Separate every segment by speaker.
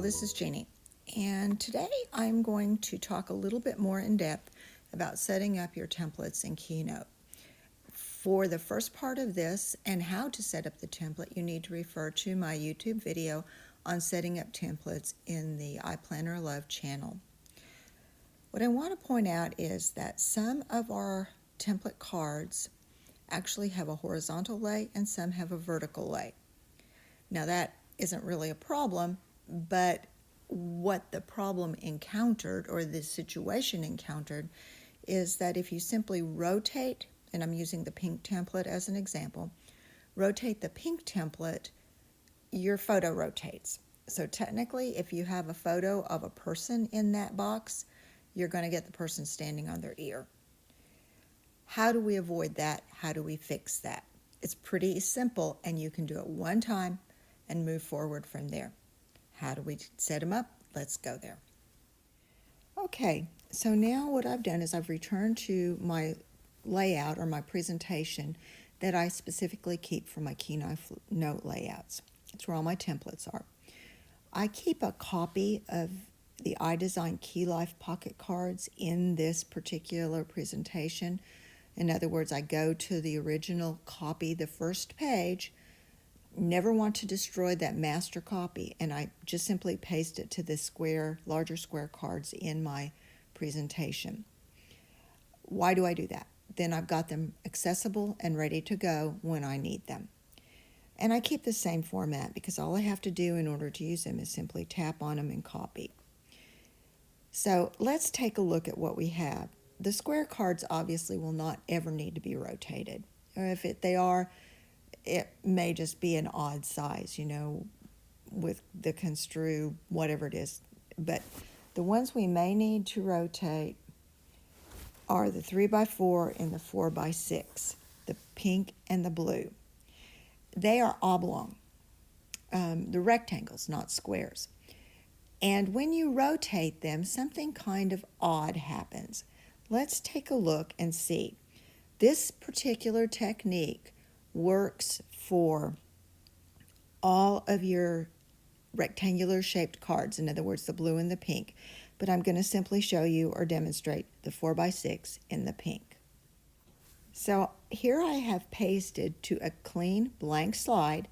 Speaker 1: this is Jeannie, and today I'm going to talk a little bit more in depth about setting up your templates in Keynote. For the first part of this and how to set up the template, you need to refer to my YouTube video on setting up templates in the IPlannerLove channel. What I want to point out is that some of our template cards actually have a horizontal lay and some have a vertical lay. Now that isn't really a problem, but what the problem encountered, or the situation encountered, is that if you simply rotate, and I'm using the pink template as an example, rotate the pink template, your photo rotates. So technically, if you have a photo of a person in that box, you're going to get the person standing on their ear. How do we avoid that? How do we fix that? It's pretty simple, and you can do it one time and move forward from there. How do we set them up? Let's go there. Okay, so now what I've done is I've returned to my layout or my presentation that I specifically keep for my Keynote layouts. It's where all my templates are. I keep a copy of the iDesign Keylife pocket cards in this particular presentation. In other words, I go to the original copy, the first page, never want to destroy that master copy, and I just simply paste it to the larger square cards in my presentation. Why do I do that? Then I've got them accessible and ready to go when I need them. And I keep the same format because all I have to do in order to use them is simply tap on them and copy. So let's take a look at what we have. The square cards obviously will not ever need to be rotated. Or if they are, it may just be an odd size, with the construe, whatever it is. But the ones we may need to rotate are the 3x4 and the 4x6, the pink and the blue. They are oblong, the rectangles, not squares. And when you rotate them, something kind of odd happens. Let's take a look and see. This particular technique works for all of your rectangular shaped cards, in other words, the blue and the pink. But I'm going to simply show you or demonstrate the 4x6 in the pink. So here I have pasted to a clean blank slide,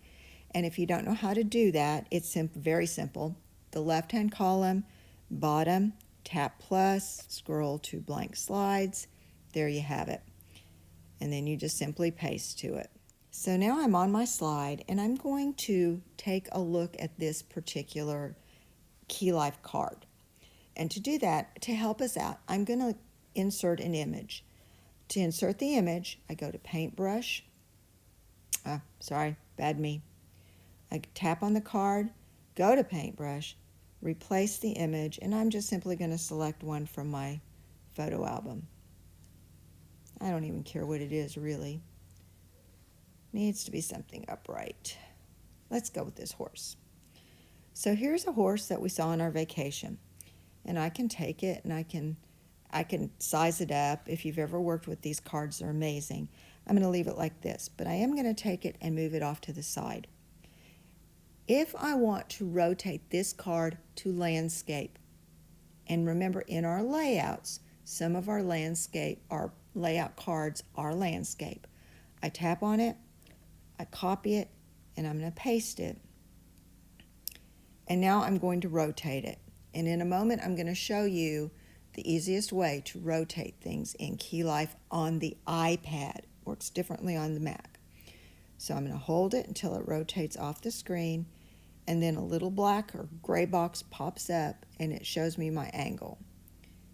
Speaker 1: and if you don't know how to do that, it's very simple. The left-hand column, bottom, tap plus, scroll to blank slides. There you have it. And then you just simply paste to it. So now I'm on my slide, and I'm going to take a look at this particular Keylife card. And to do that, to help us out, I'm going to insert an image. To insert the image, I go to Paintbrush. Sorry, bad me. I tap on the card, go to Paintbrush, replace the image, and I'm just simply going to select one from my photo album. I don't even care what it is, really. Needs to be something upright. Let's go with this horse. So here's a horse that we saw on our vacation. And I can take it and I can size it up. If you've ever worked with these cards, they're amazing. I'm going to leave it like this, but I am going to take it and move it off to the side. If I want to rotate this card to landscape, and remember in our layouts, some of our layout cards are landscape. I tap on it, I copy it, and I'm going to paste it. And now I'm going to rotate it. And in a moment, I'm going to show you the easiest way to rotate things in Keylife on the iPad. Works differently on the Mac. So I'm going to hold it until it rotates off the screen, and then a little black or gray box pops up, and it shows me my angle.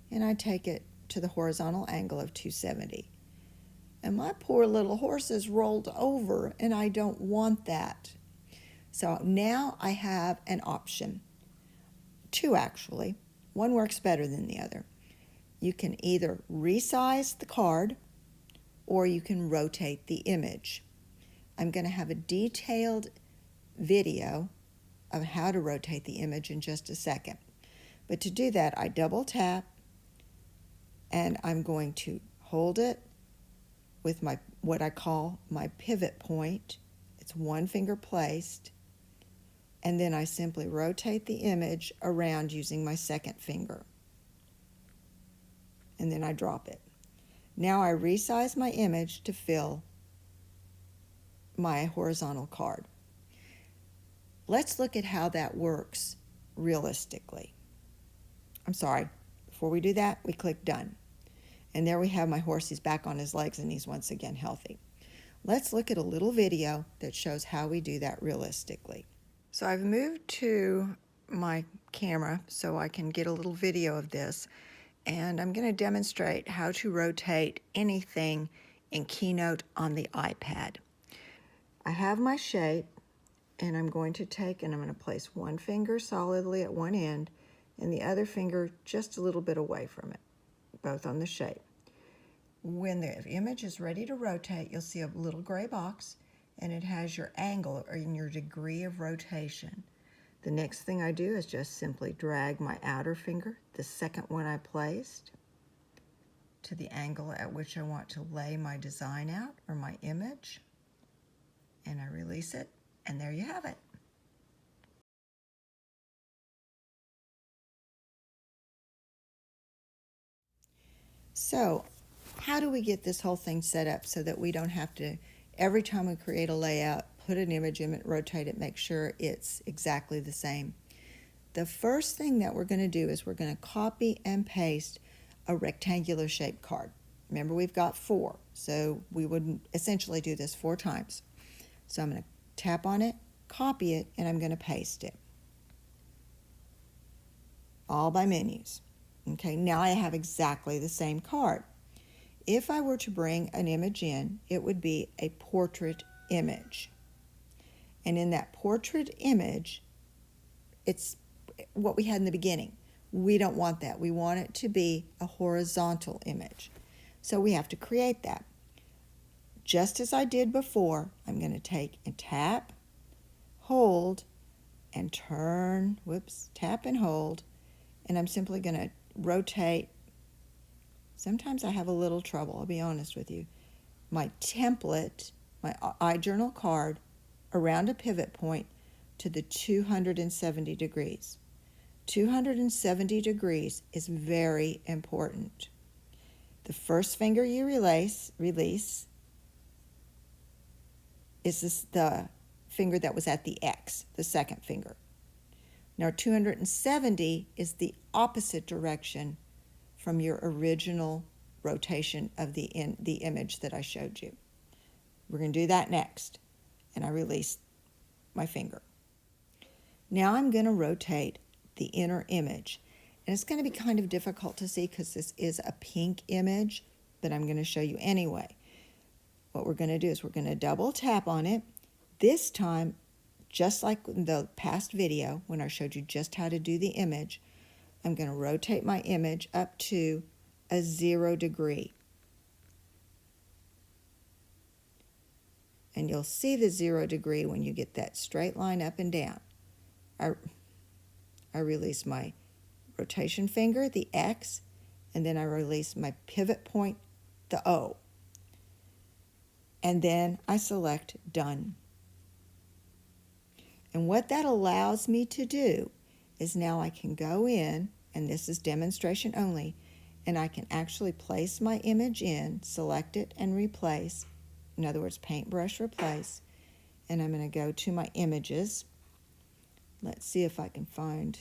Speaker 1: And I take it to the horizontal angle of 270. And my poor little horse is rolled over, and I don't want that. So now I have an option. Two, actually. One works better than the other. You can either resize the card or you can rotate the image. I'm going to have a detailed video of how to rotate the image in just a second. But to do that, I double tap, and I'm going to hold it with what I call my pivot point. It's one finger placed. and then I simply rotate the image around using my second finger. And then I drop it. Now I resize my image to fill my horizontal card. Let's look at how that works realistically. I'm sorry, before we do that, we click Done. And there we have my horse. He's back on his legs and he's once again healthy. Let's look at a little video that shows how we do that realistically. So I've moved to my camera so I can get a little video of this, and I'm going to demonstrate how to rotate anything in Keynote on the iPad. I have my shape, and I'm going to take and I'm going to place one finger solidly at one end and the other finger just a little bit away from it, both on the shape. When the image is ready to rotate, you'll see a little gray box, and it has your angle or your degree of rotation. The next thing I do is just simply drag my outer finger, the second one I placed, to the angle at which I want to lay my design out or my image, and I release it, and there you have it. So, how do we get this whole thing set up so that we don't have to, every time we create a layout, put an image in it, rotate it, make sure it's exactly the same? The first thing that we're going to do is we're going to copy and paste a rectangular shaped card. Remember, we've got 4, so we would essentially do this 4 times. So I'm going to tap on it, copy it, and I'm going to paste it. All by menus. Okay, now I have exactly the same card. If I were to bring an image in, it would be a portrait image. And in that portrait image, it's what we had in the beginning. We don't want that. We want it to be a horizontal image. So we have to create that. Just as I did before, I'm going to take and tap, hold, and turn, tap and hold, and I'm simply going to rotate. Sometimes I have a little trouble, I'll be honest with you. My template, my iJournal card, around a pivot point to the 270 degrees. 270 degrees is very important. The first finger you release is the finger that was at the X, the second finger. Now 270 is the opposite direction from your original rotation of the image that I showed you. We're going to do that next, and I release my finger. Now I'm going to rotate the inner image, and it's going to be kind of difficult to see because this is a pink image, but I'm going to show you anyway. What we're going to do is we're going to double tap on it. This time, just like in the past video when I showed you just how to do the image, I'm going to rotate my image up to a 0 degree. And you'll see the 0 degree when you get that straight line up and down. I release my rotation finger, the X, and then I release my pivot point, the O. And then I select Done. And what that allows me to do is now I can go in, and this is demonstration only, and I can actually place my image in, select it, and replace. In other words, paintbrush replace. And I'm going to go to my images. Let's see if I can find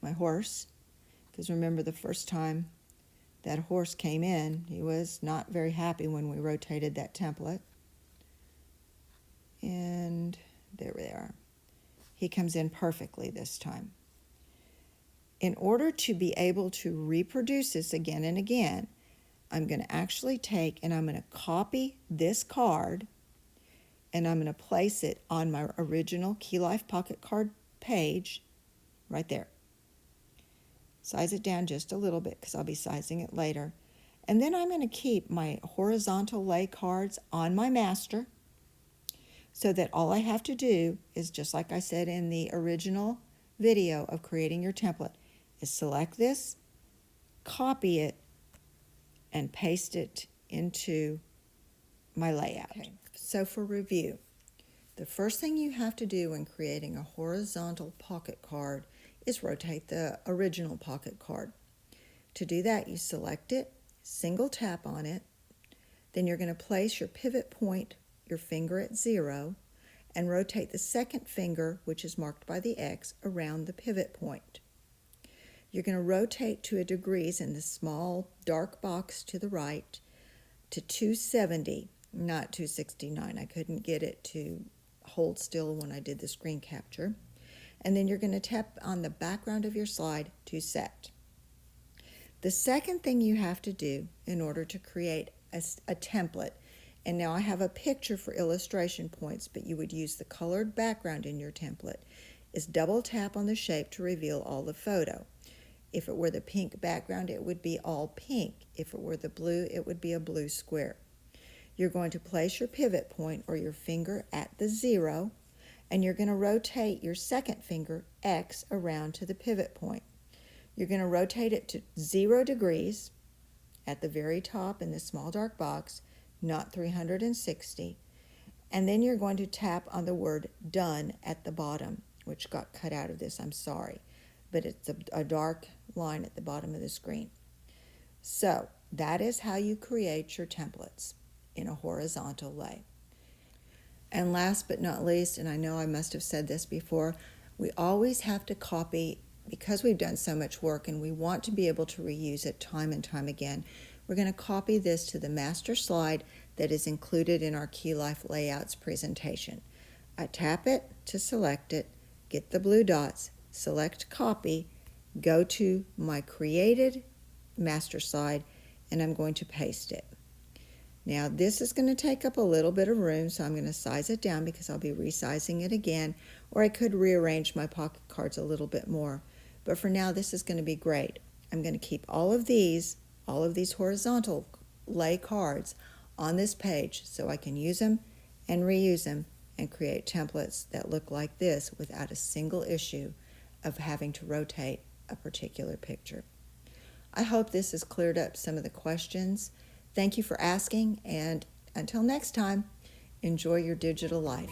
Speaker 1: my horse, because remember the first time that horse came in, he was not very happy when we rotated that template. And there we are. He comes in perfectly this time. In order to be able to reproduce this again and again, I'm going to actually take and I'm going to copy this card, and I'm going to place it on my original Keylife pocket card page right there. Size it down just a little bit because I'll be sizing it later. And then I'm going to keep my horizontal lay cards on my master, so that all I have to do is, just like I said in the original video of creating your template, is select this, copy it, and paste it into my layout. Okay. So for review, The first thing you have to do when creating a horizontal pocket card is rotate the original pocket card. To do that, you select it, single tap on it, then you're going to place your pivot point, your finger at 0, and rotate the second finger, which is marked by the X, around the pivot point. You're going to rotate to a degrees in the small dark box to the right to 270, not 269. I couldn't get it to hold still when I did the screen capture. And then you're going to tap on the background of your slide to set. The second thing you have to do in order to create a template, and now I have a picture for illustration points, but you would use the colored background in your template, is double tap on the shape to reveal all the photo. If it were the pink background, it would be all pink. If it were the blue, it would be a blue square. You're going to place your pivot point or your finger at the 0, and you're going to rotate your second finger, X, around to the pivot point. You're going to rotate it to 0 degrees at the very top in the small dark box, not 360. And then you're going to tap on the word done at the bottom, which got cut out of this, I'm sorry. But it's a dark line at the bottom of the screen. So that is how you create your templates in a horizontal way. And last but not least, and I know I must have said this before, we always have to copy, because we've done so much work and we want to be able to reuse it time and time again. We're going to copy this to the master slide that is included in our Keylife Layouts presentation. I tap it to select it, get the blue dots, select copy, go to my created master slide, and I'm going to paste it. Now this is going to take up a little bit of room, so I'm going to size it down because I'll be resizing it again, or I could rearrange my pocket cards a little bit more. But for now, this is going to be great. I'm going to keep all of these horizontal lay cards on this page so I can use them and reuse them and create templates that look like this without a single issue of having to rotate a particular picture. I hope this has cleared up some of the questions. Thank you for asking, and until next time, enjoy your digital life.